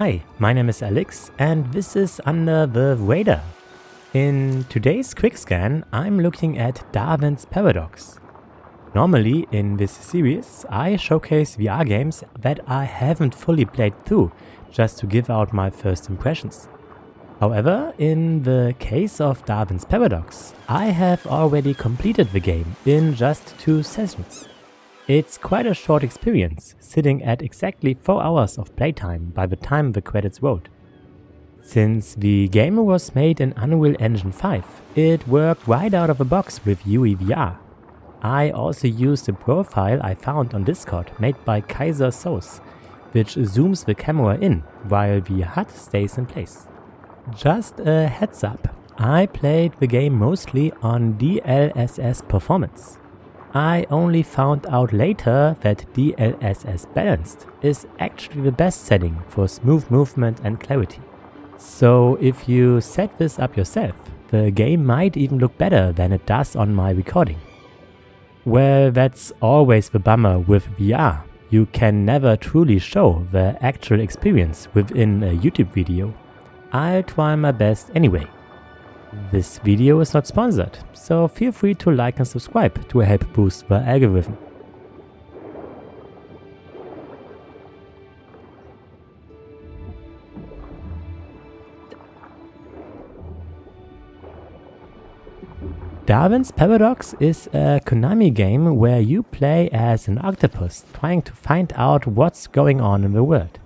Hi, my name is Alex and this is Under the Radar. In today's Quickscan, I'm looking at Darwin's paradox. Normally in this series, I showcase VR games that I haven't fully played through, just to give out my first impressions. However, in the case of Darwin's paradox, I have already completed the game in just 2 sessions. It's quite a short experience, sitting at exactly 4 hours of playtime by the time the credits rolled. Since the game was made in Unreal Engine 5, it worked right out of the box with UEVR. I also used a profile I found on Discord made by Kaiser Sauce, which zooms the camera in while the HUD stays in place. Just a heads up, I played the game mostly on DLSS performance. I only found out later that DLSS Balanced is actually the best setting for smooth movement and clarity. So if you set this up yourself, the game might even look better than it does on my recording. Well, that's always the bummer with VR. You can never truly show the actual experience within a YouTube video. I'll try my best anyway. This video is not sponsored, so feel free to like and subscribe to help boost the algorithm. Darwin's Paradox is a Konami game where you play as an octopus trying to find out what's going on in the world.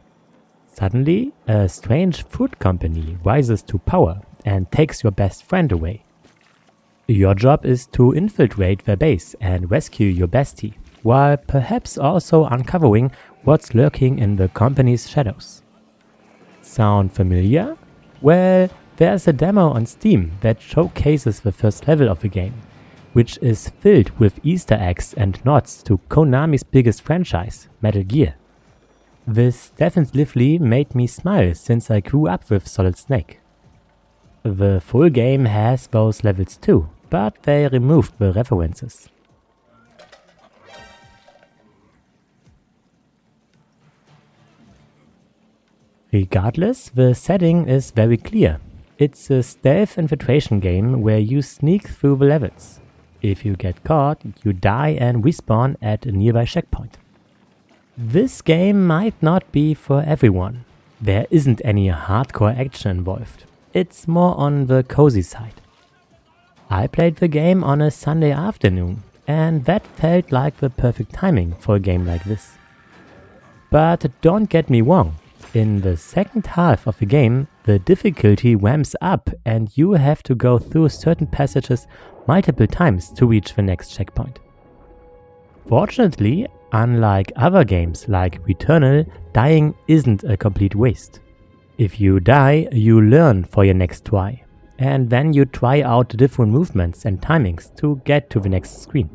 Suddenly, a strange food company rises to power and takes your best friend away. Your job is to infiltrate their base and rescue your bestie, while perhaps also uncovering what's lurking in the company's shadows. Sound familiar? Well, there's a demo on Steam that showcases the first level of the game, which is filled with Easter eggs and nods to Konami's biggest franchise, Metal Gear. This definitively made me smile since I grew up with Solid Snake. The full game has those levels too, but they removed the references. Regardless, the setting is very clear. It's a stealth infiltration game where you sneak through the levels. If you get caught, you die and respawn at a nearby checkpoint. This game might not be for everyone. There isn't any hardcore action involved. It's more on the cozy side. I played the game on a Sunday afternoon, and that felt like the perfect timing for a game like this. But don't get me wrong, in the second half of the game, the difficulty ramps up and you have to go through certain passages multiple times to reach the next checkpoint. Fortunately, unlike other games like Returnal, dying isn't a complete waste. If you die, you learn for your next try, and then you try out different movements and timings to get to the next screen.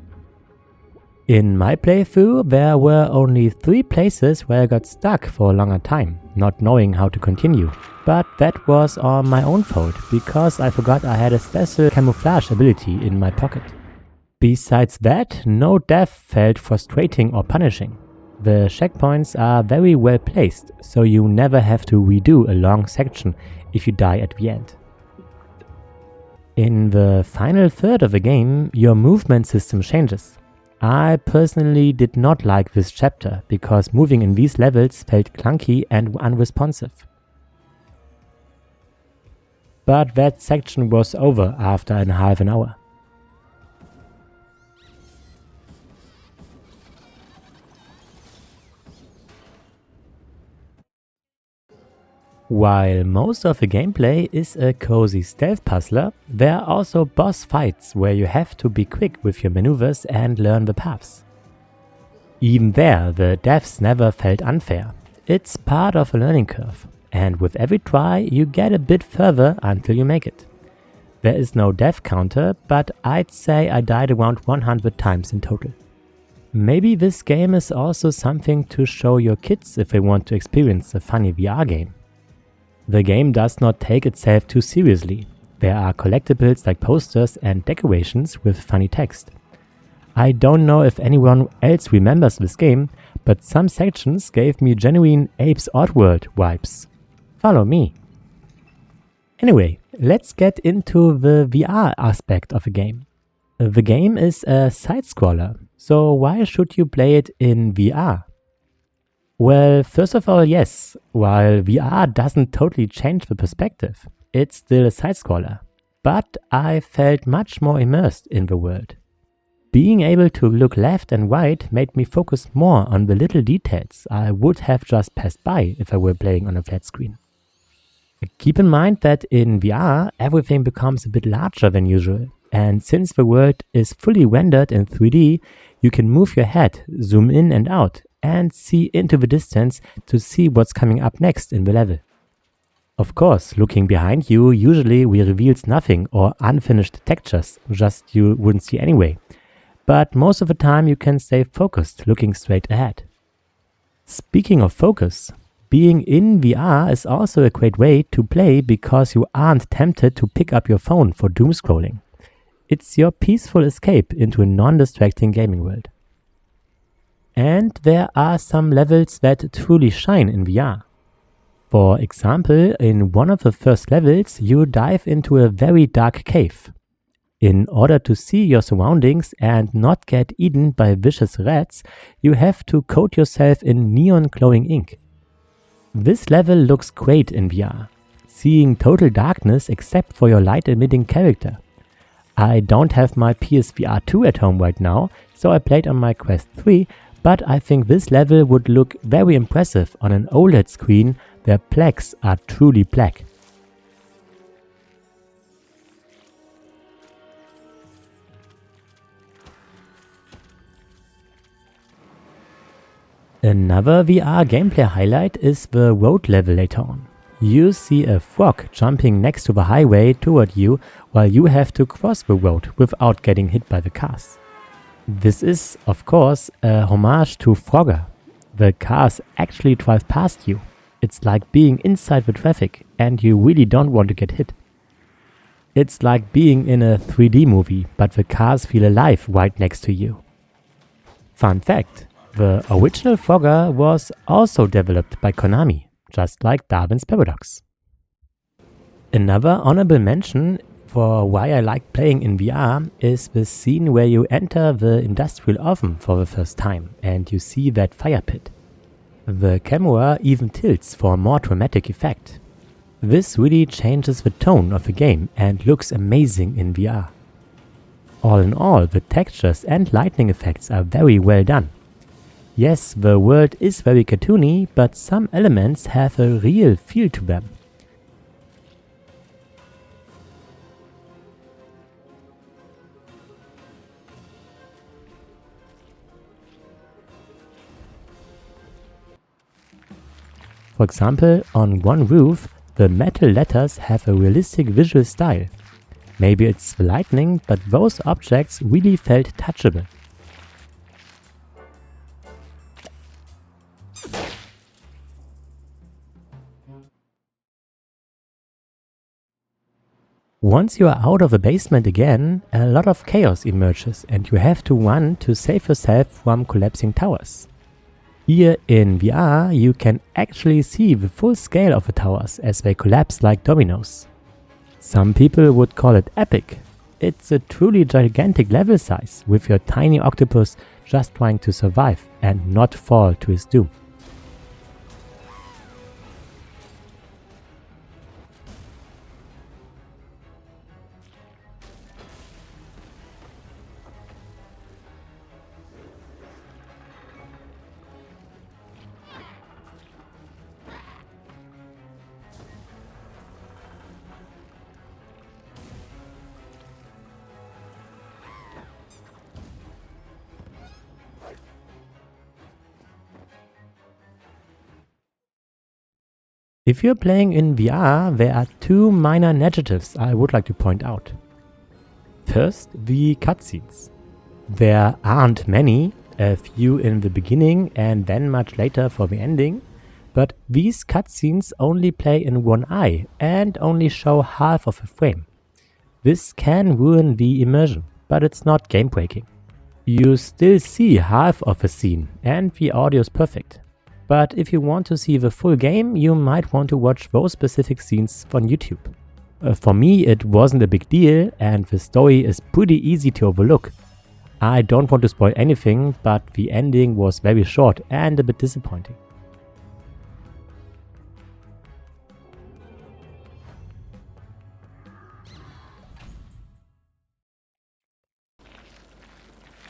In my playthrough, there were only 3 places where I got stuck for a longer time, not knowing how to continue, but that was on my own fault because I forgot I had a special camouflage ability in my pocket. Besides that, no death felt frustrating or punishing. The checkpoints are very well placed, so you never have to redo a long section if you die at the end. In the final third of the game, your movement system changes. I personally did not like this chapter because moving in these levels felt clunky and unresponsive. But that section was over after half an hour. While most of the gameplay is a cozy stealth puzzler, there are also boss fights where you have to be quick with your maneuvers and learn the paths. Even there, the deaths never felt unfair. It's part of a learning curve, and with every try you get a bit further until you make it. There is no death counter, but I'd say I died around 100 times in total. Maybe this game is also something to show your kids if they want to experience a funny VR game. The game does not take itself too seriously. There are collectibles like posters and decorations with funny text. I don't know if anyone else remembers this game, but some sections gave me genuine Apes Oddworld vibes. Follow me. Anyway, let's get into the VR aspect of a game. The game is a side-scroller, so why should you play it in VR? Well, first of all, yes, while VR doesn't totally change the perspective, it's still a side-scroller, but I felt much more immersed in the world. Being able to look left and right made me focus more on the little details I would have just passed by if I were playing on a flat screen. Keep in mind that in VR, everything becomes a bit larger than usual, and since the world is fully rendered in 3D, you can move your head, zoom in and out, and see into the distance to see what's coming up next in the level. Of course, looking behind you usually reveals nothing or unfinished textures, just you wouldn't see anyway. But most of the time you can stay focused looking straight ahead. Speaking of focus, being in VR is also a great way to play because you aren't tempted to pick up your phone for doom scrolling. It's your peaceful escape into a non-distracting gaming world. And there are some levels that truly shine in VR. For example, in one of the first levels, you dive into a very dark cave. In order to see your surroundings and not get eaten by vicious rats, you have to coat yourself in neon glowing ink. This level looks great in VR, seeing total darkness except for your light-emitting character. I don't have my PSVR 2 at home right now, so I played on my Quest 3, but I think this level would look very impressive on an OLED screen where blacks are truly black. Another VR gameplay highlight is the road level later on. You see a frog jumping next to the highway toward you while you have to cross the road without getting hit by the cars. This is, of course, a homage to Frogger. The cars actually drive past you. It's like being inside the traffic and you really don't want to get hit. It's like being in a 3D movie, but the cars feel alive right next to you. Fun fact. The original Frogger was also developed by Konami, just like Darwin's Paradox. Another honorable mention for why I like playing in VR is the scene where you enter the industrial oven for the first time and you see that fire pit. The camera even tilts for a more dramatic effect. This really changes the tone of the game and looks amazing in VR. All in all, the textures and lighting effects are very well done. Yes, the world is very cartoony, but some elements have a real feel to them. For example, on one roof, the metal letters have a realistic visual style. Maybe it's the lighting, but those objects really felt touchable. Once you are out of the basement again, a lot of chaos emerges and you have to run to save yourself from collapsing towers. Here in VR, you can actually see the full scale of the towers as they collapse like dominoes. Some people would call it epic. It's a truly gigantic level size with your tiny octopus just trying to survive and not fall to his doom. If you're playing in VR, there are two minor negatives I would like to point out. First, the cutscenes. There aren't many, a few in the beginning and then much later for the ending, but these cutscenes only play in one eye and only show half of a frame. This can ruin the immersion, but it's not game breaking. You still see half of a scene and the audio is perfect. But if you want to see the full game, you might want to watch those specific scenes on YouTube. For me, it wasn't a big deal, and the story is pretty easy to overlook. I don't want to spoil anything, but the ending was very short and a bit disappointing.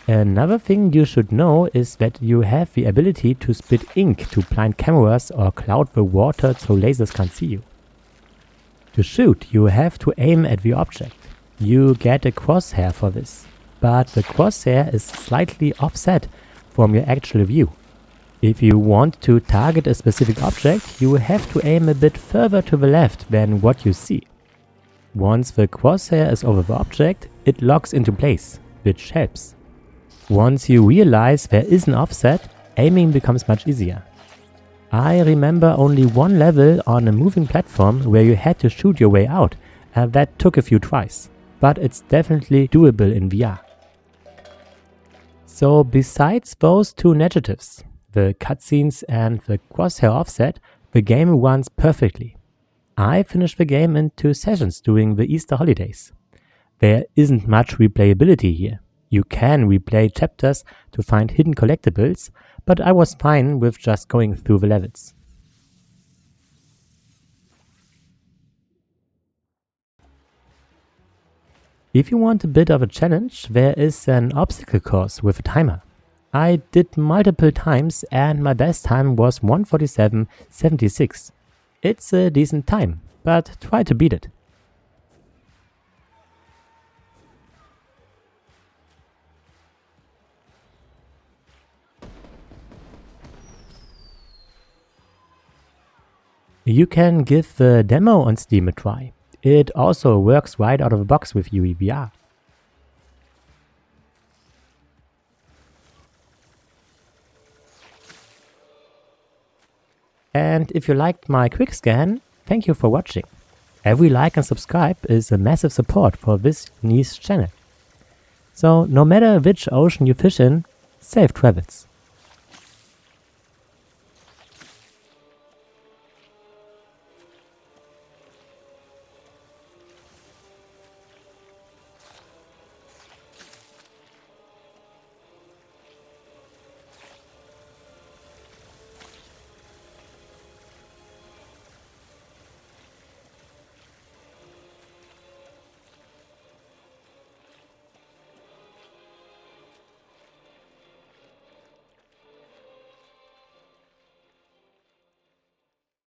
Another thing you should know is that you have the ability to spit ink to blind cameras or cloud the water so lasers can't see you. To shoot, you have to aim at the object. You get a crosshair for this, but the crosshair is slightly offset from your actual view. If you want to target a specific object, you have to aim a bit further to the left than what you see. Once the crosshair is over the object, it locks into place, which helps. Once you realize there is an offset, aiming becomes much easier. I remember only one level on a moving platform where you had to shoot your way out, and that took a few tries, but it's definitely doable in VR. So besides those two negatives, the cutscenes and the crosshair offset, the game runs perfectly. I finished the game in 2 sessions during the Easter holidays. There isn't much replayability here. You can replay chapters to find hidden collectibles, but I was fine with just going through the levels. If you want a bit of a challenge, there is an obstacle course with a timer. I did multiple times and my best time was 1:47.76. It's a decent time, but try to beat it. You can give the demo on Steam a try. It also works right out of the box with UEVR. And if you liked my quick scan, thank you for watching. Every like and subscribe is a massive support for this niche channel. So no matter which ocean you fish in, safe travels.